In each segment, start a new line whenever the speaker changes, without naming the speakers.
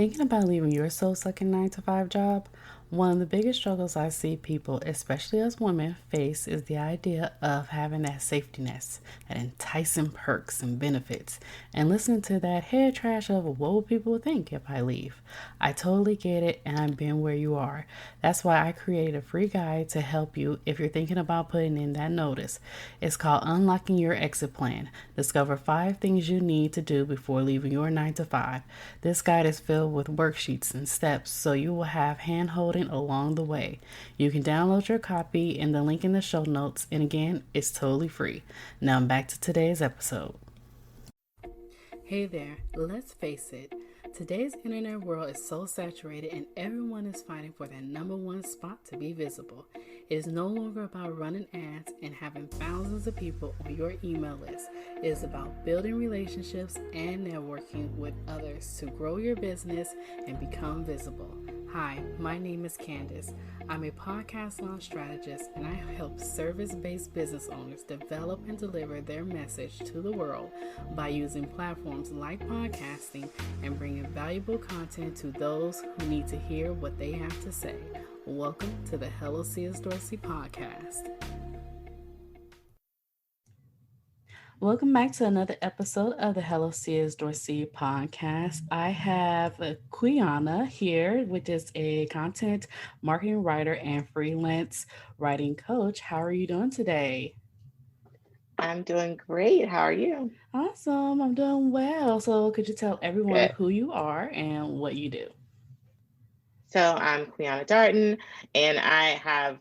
Thinking about leaving your soul sucking 9 to 5 job, one of the biggest struggles I see people, especially as women, face is the idea of having that safety net, that enticing perks and benefits, and listening to that head trash of what will people think if I leave. I totally get it, and I've been where you are. That's why I created a free guide to help you if you're thinking about putting in that notice. It's called Unlocking Your Exit Plan. Discover 5 things you need to do before leaving your 9 to 5. This guide is filled with worksheets and steps so you will have hand holding along the way. You can download your copy in the link in the show notes, and again, it's totally free. Now back to today's episode. Hey there, let's face it. Today's internet world is so saturated and everyone is fighting for that number one spot to be visible. It is no longer about running ads and having thousands of people on your email list. It is about building relationships and networking with others to grow your business and become visible. Hi, my name is Candace. I'm a podcast launch strategist and I help service-based business owners develop and deliver their message to the world by using platforms like podcasting and bringing valuable content to those who need to hear what they have to say. Welcome to the Hello C.S. Dorsey podcast. Welcome back to another episode of the Hello C.S. Dorsey podcast. I have Quiana here, which is a content marketing writer and freelance writing coach. How are you doing today?
I'm doing great. How are you?
Awesome. I'm doing well. So could you tell everyone
Good.
who you are and what you do?
So I'm Quiana Darden, and I have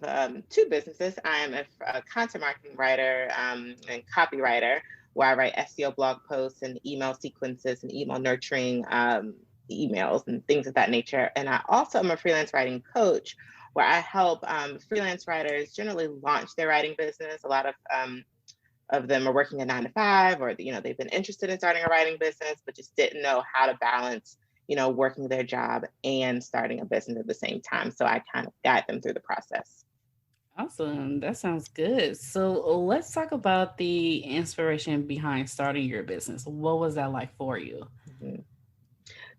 two businesses. I'm a content marketing writer and copywriter, where I write SEO blog posts and email sequences and email nurturing emails and things of that nature. And I also am a freelance writing coach, where I help freelance writers generally launch their writing business. A lot of them are working a 9 to 5, or they've been interested in starting a writing business but just didn't know how to balance working their job and starting a business at the same time. So I kind of guide them through the process.
Awesome. That sounds good. So let's talk about the inspiration behind starting your business. What was that like for you?
Mhm.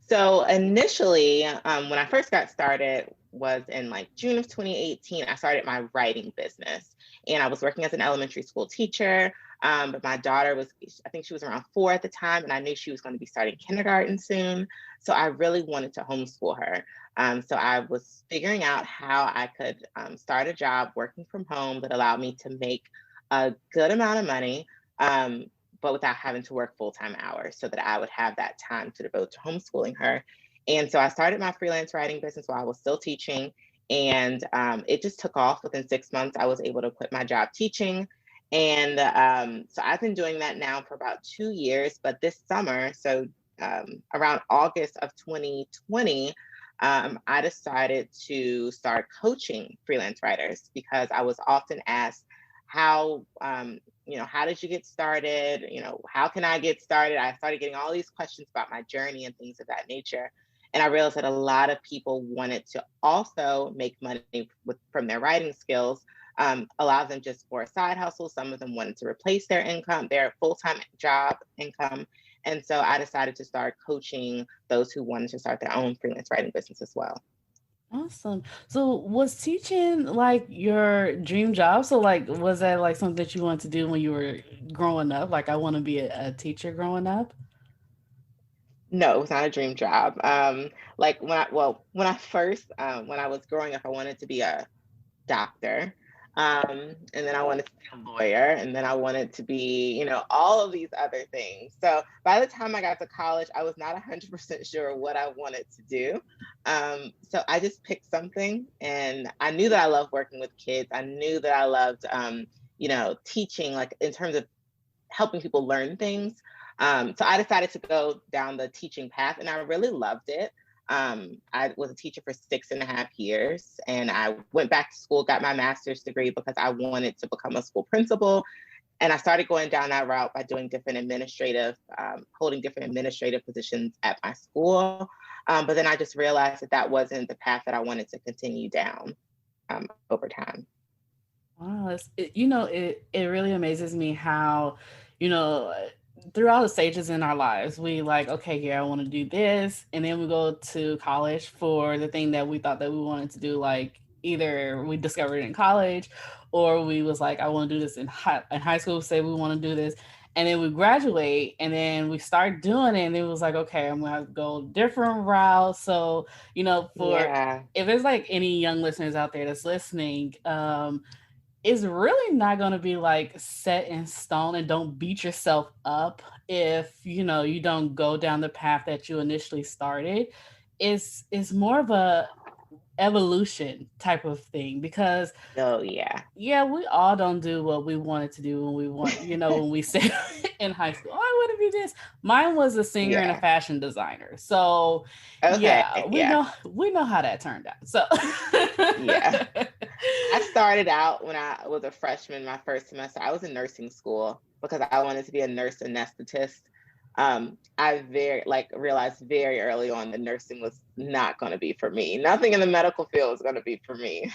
So initially, when I first got started, was in like June of 2018. I started my writing business, and I was working as an elementary school teacher. But my daughter was, I think she was around 4 at the time, and I knew she was going to be starting kindergarten soon. So I really wanted to homeschool her. So I was figuring out how I could start a job working from home that allowed me to make a good amount of money. But without having to work full-time hours, so that I would have that time to devote to homeschooling her. And so I started my freelance writing business while I was still teaching. And it just took off. Within 6 months, I was able to quit my job teaching. And so I've been doing that now for about 2 years. But this summer, so around August of 2020, I decided to start coaching freelance writers, because I was often asked, how how did you get started? How can I get started? I started getting all these questions about my journey and things of that nature. And I realized that a lot of people wanted to also make money from their writing skills, allow them just for a side hustle. Some of them wanted to replace their income, their full-time job income. And so I decided to start coaching those who wanted to start their own freelance writing business as well.
Awesome. So was teaching like your dream job? So like was that like something that you wanted to do when you were growing up? Like I want to be a teacher growing up?
No, it was not a dream job. Like when I first, when I was growing up, I wanted to be a doctor. And then I wanted to be a lawyer, and then I wanted to be, all of these other things. So by the time I got to college, I was not 100% sure what I wanted to do. So I just picked something, and I knew that I loved working with kids. I knew that I loved, teaching, like in terms of helping people learn things. So I decided to go down the teaching path, and I really loved it. I was a teacher for 6.5 years, and I went back to school, got my master's degree because I wanted to become a school principal. And I started going down that route by doing holding different administrative positions at my school. But then I just realized that that wasn't the path that I wanted to continue down over time.
Wow, it really amazes me how, you know, throughout the stages in our lives, we like, okay, yeah, I want to do this, and then we go to college for the thing that we thought that we wanted to do. Like either we discovered it in college, or we was like, I want to do this in high school. Say we want to do this, and then we graduate, and then we start doing it, and it was like, okay, I'm gonna go different route. So for
Yeah.
if there's like any young listeners out there that's listening, is really not going to be like set in stone, and don't beat yourself up if you don't go down the path that you initially started. Is more of a evolution type of thing, because
Oh, yeah.
yeah, we all don't do what we wanted to do when when we said in high school, oh, I want to be this. Mine was a singer and a
Yeah.
fashion designer. So
Okay.
yeah, we
Yeah.
know how that turned out. So
Yeah. I started out when I was a freshman, my first semester. I was in nursing school because I wanted to be a nurse anesthetist. I very like realized very early on that nursing was not going to be for me. Nothing in the medical field was going to be for me.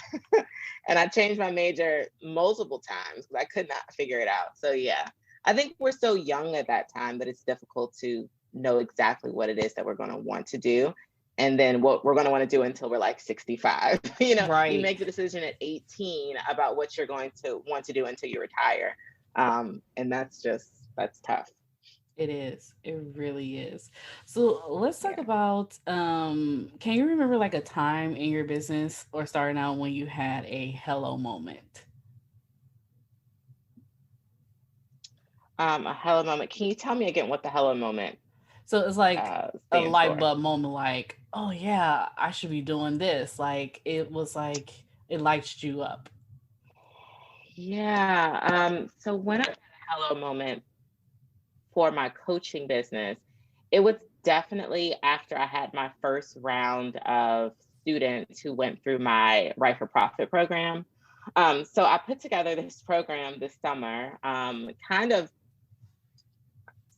And I changed my major multiple times because I could not figure it out. So yeah, I think we're so young at that time that it's difficult to know exactly what it is that we're going to want to do. And then what we're going to want to do until we're like 65. You
right.
make the decision at 18 about what you're going to want to do until you retire. And that's tough.
It is. It really is. So let's talk
Yeah.
about can you remember like a time in your business or starting out when you had a hello moment?
A hello moment. Can you tell me again what the hello moment
So it's like a
stands
light
for?
bulb moment, like, oh yeah, I should be doing this. Like it was like it lights you up.
Yeah. So when I had a hello moment for my coaching business, it was definitely after I had my first round of students who went through my Write for Profit program. So I put together this program this summer, kind of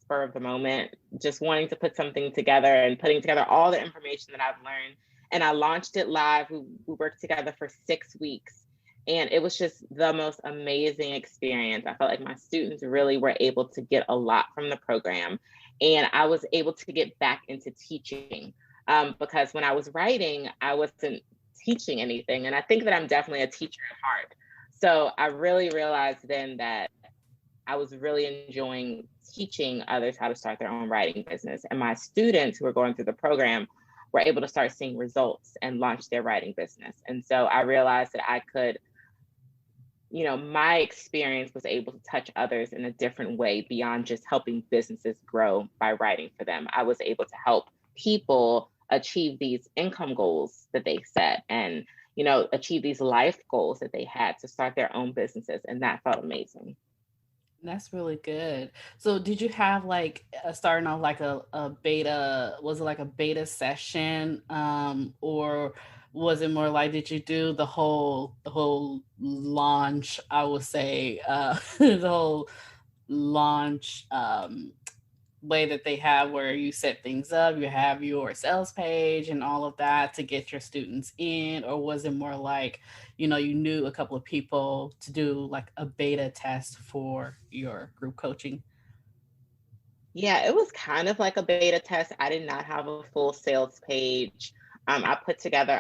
spur of the moment, just wanting to put something together and putting together all the information that I've learned. And I launched it live. We worked together for 6 weeks. And it was just the most amazing experience. I felt like my students really were able to get a lot from the program. And I was able to get back into teaching because when I was writing, I wasn't teaching anything. And I think that I'm definitely a teacher at heart. So I really realized then that I was really enjoying teaching others how to start their own writing business. And my students who were going through the program were able to start seeing results and launch their writing business. And so I realized that I could, my experience was able to touch others in a different way beyond just helping businesses grow by writing for them. I was able to help people achieve these income goals that they set and, achieve these life goals that they had to start their own businesses. And that felt amazing.
That's really good. So did you have like starting off like a beta, was it like a beta session? Or was it more like did you do the whole launch, I would say, the whole launch way that they have where you set things up, you have your sales page and all of that to get your students in? Or was it more like, you knew a couple of people to do like a beta test for your group coaching?
Yeah, it was kind of like a beta test. I did not have a full sales page. I put together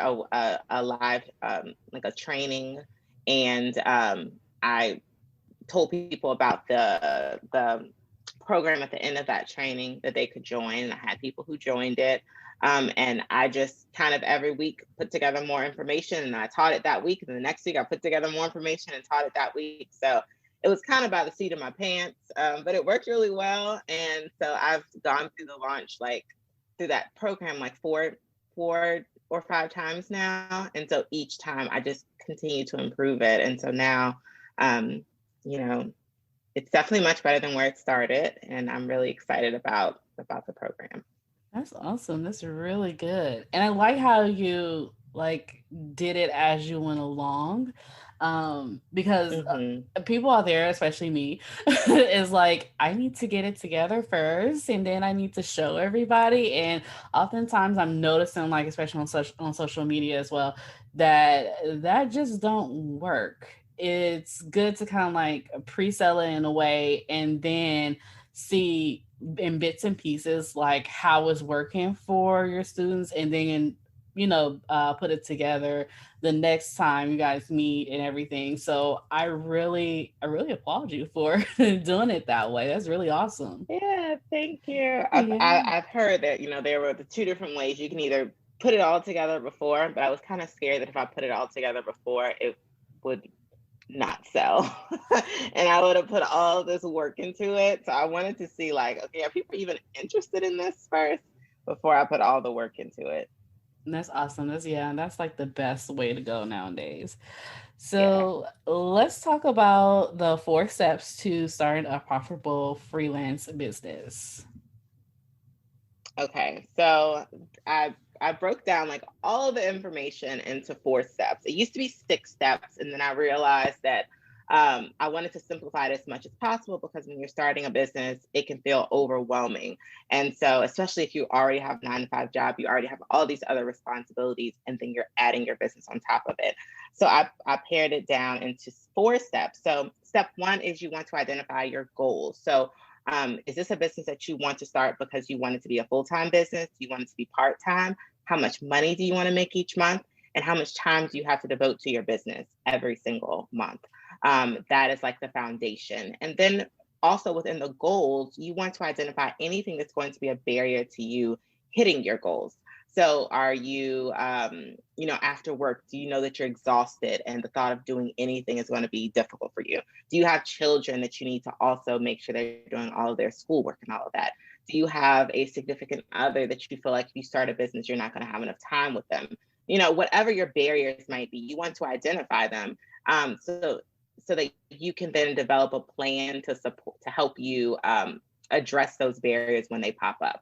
a live, like a training, and I told people about the program at the end of that training that they could join. And I had people who joined it. And I just kind of every week put together more information and I taught it that week. And the next week I put together more information and taught it that week. So it was kind of by the seat of my pants, but it worked really well. And so I've gone through the launch, like through that program, like four or five times now. And so each time I just continue to improve it. And so now, um, you know, it's definitely much better than where it started, and I'm really excited about the program.
That's awesome. That's really good. And I like how you like did it as you went along. Because
Hmm.
people out there, especially me, is like, I need to get it together first and then I need to show everybody. And oftentimes I'm noticing, like, especially on social media as well, that just don't work. It's good to kind of like pre-sell it in a way and then see in bits and pieces like how it's working for your students, and then put it together the next time you guys meet and everything. So I really applaud you for doing it that way. That's really awesome.
Yeah, thank you.
Yeah.
I've heard that, there were the two different ways. You can either put it all together before, but I was kind of scared that if I put it all together before, it would not sell. And I would have put all this work into it. So I wanted to see, like, okay, are people even interested in this first before I put all the work into it?
That's awesome. That's like the best way to go nowadays.
Yeah.
So let's talk about the 4 steps to starting a profitable freelance business.
Okay, so I broke down like all of the information into 4 steps. It used to be 6 steps, and then I realized that I wanted to simplify it as much as possible, because when you're starting a business, it can feel overwhelming. And so, especially if you already have a 9 to 5 job, you already have all these other responsibilities, and then you're adding your business on top of it. So I pared it down into 4 steps. So step one is you want to identify your goals. So is this a business that you want to start because you want it to be a full-time business? Do you want it to be part-time? How much money do you want to make each month? And how much time do you have to devote to your business every single month? That is like the foundation. And then also within the goals, you want to identify anything that's going to be a barrier to you hitting your goals. So are you, after work, do you know that you're exhausted and the thought of doing anything is going to be difficult for you? Do you have children that you need to also make sure they're doing all of their schoolwork and all of that? Do you have a significant other that you feel like if you start a business, you're not going to have enough time with them? Whatever your barriers might be, you want to identify them, so that you can then develop a plan to support, to help you address those barriers when they pop up.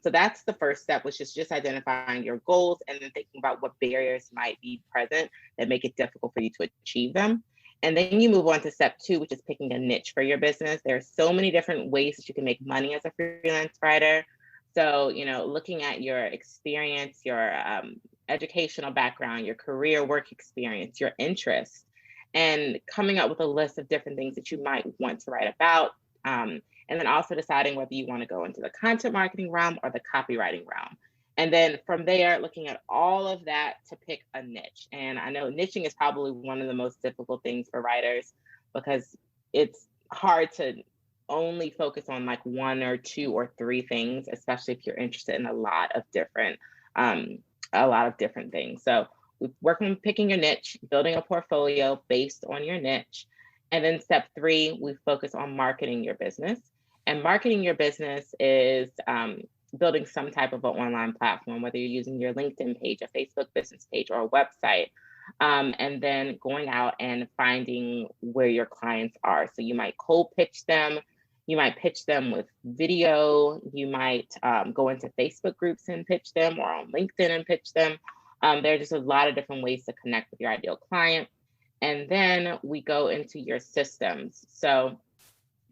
So that's the first step, which is just identifying your goals and then thinking about what barriers might be present that make it difficult for you to achieve them. And then you move on to step two, which is picking a niche for your business. There are so many different ways that you can make money as a freelance writer. So, looking at your experience, your educational background, your career work experience, your interests, and coming up with a list of different things that you might want to write about. And then also deciding whether you want to go into the content marketing realm or the copywriting realm. And then from there, looking at all of that to pick a niche. And I know niching is probably one of the most difficult things for writers, because it's hard to only focus on like one or two or three things, especially if you're interested in a lot of different things. So we work on picking your niche, building a portfolio based on your niche. And then step three, we focus on marketing your business. And marketing your business is building some type of an online platform, whether you're using your LinkedIn page, a Facebook business page, or a website. And then going out and finding where your clients are. So you might cold pitch them. You might pitch them with video. You might go into Facebook groups and pitch them, or on LinkedIn and pitch them. There are just a lot of different ways to connect with your ideal client. And then we go into your systems. So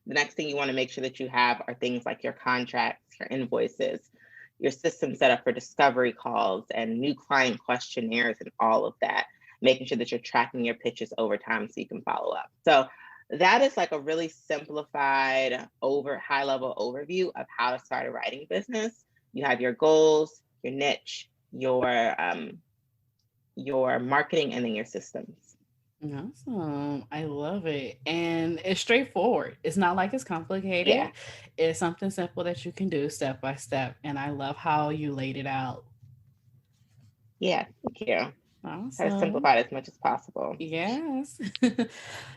the next thing you want to make sure that you have are things like your contracts, your invoices, your system set up for discovery calls and new client questionnaires and all of that, making sure that you're tracking your pitches over time so you can follow up. So that is like a really simplified high level overview of how to start a writing business. You have your goals, your niche, your marketing, and then your systems.
Awesome. I love it. And it's straightforward. It's not like it's
Yeah.
complicated. It's something simple that you can do step by step. And I love how you laid it out.
Yeah. Thank you. Try to
Awesome.
simplify it as much as possible.
Yes.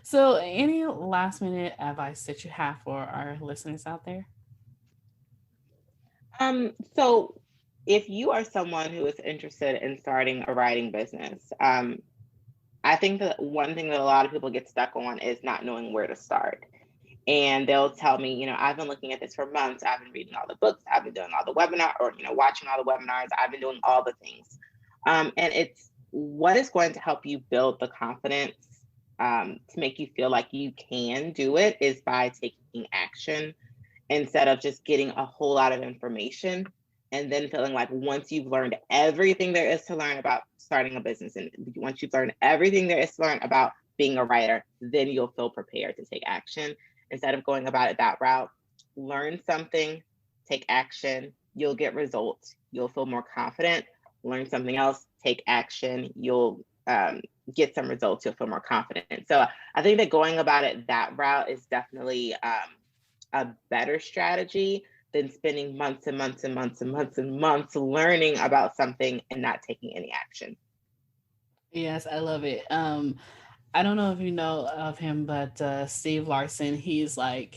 So, any last minute advice that you have for our listeners out there?
So if you are someone who is interested in starting a writing business, I think that one thing that a lot of people get stuck on is not knowing where to start. And they'll tell me, I've been looking at this for months. I've been reading all the books. I've been doing all the webinar, or, watching all the webinars. I've been doing all the things. And it's what is going to help you build the confidence to make you feel like you can do it is by taking action, instead of just getting a whole lot of information and then feeling like once you've learned everything there is to learn about starting a business, and once you've learned everything there is to learn about being a writer, then you'll feel prepared to take action. Instead of going about it that route, learn something, take action, you'll get results, you'll feel more confident. Learn something else, take action, you'll get some results, you'll feel more confident. So I think that going about it that route is definitely a better strategy than spending months and months and months and months and months learning about something and not taking any action.
Yes, I love it. I don't know if you know of him, but Steve Larson, he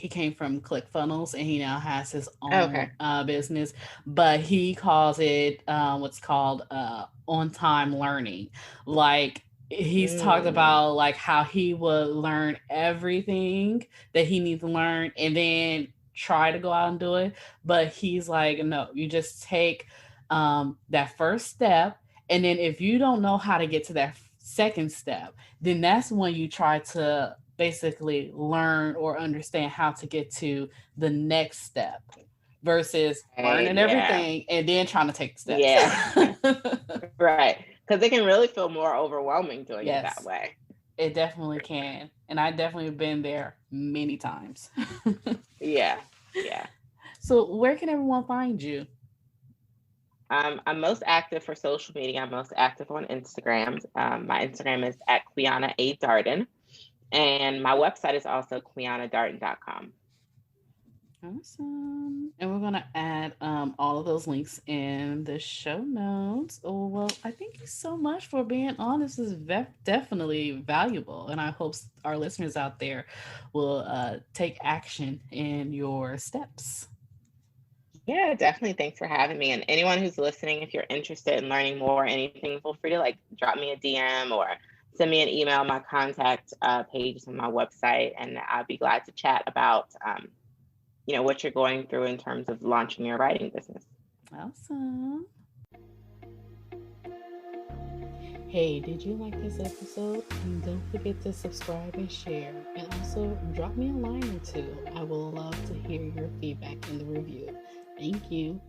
came from ClickFunnels and he now has his own
Okay.
business, but he calls it what's called on time learning. Like he's talked
Mm.
about like how he would learn everything that he needs to learn and then try to go out and do it. But he's like, no, you just take that first step. And then if you don't know how to get to that second step, then that's when you try to basically learn or understand how to get to the next step versus
Right,
learning
yeah.
everything and then trying to take steps.
Yeah. Right. Because it can really feel more overwhelming doing it that
Yes,
way.
it definitely can. And I definitely been there many times.
Yeah. Yeah.
So, where can everyone find you?
I'm most active for social media. I'm most active on Instagram. My Instagram is at Quiana A. Darden. And my website is also quianadarden.com.
Awesome. And we're going to add all of those links in the show notes. Oh, well, I thank you so much for being on. This is definitely valuable. And I hope our listeners out there will take action in your steps.
Yeah, definitely. Thanks for having me. And anyone who's listening, if you're interested in learning more or anything, feel free to like drop me a DM or send me an email. My contact page is on my website, and I'll be glad to chat about what you're going through in terms of launching your writing business.
Awesome. Hey, did you like this episode? And don't forget to subscribe and share. And also drop me a line or two. I will love to hear your feedback in the review. Thank you.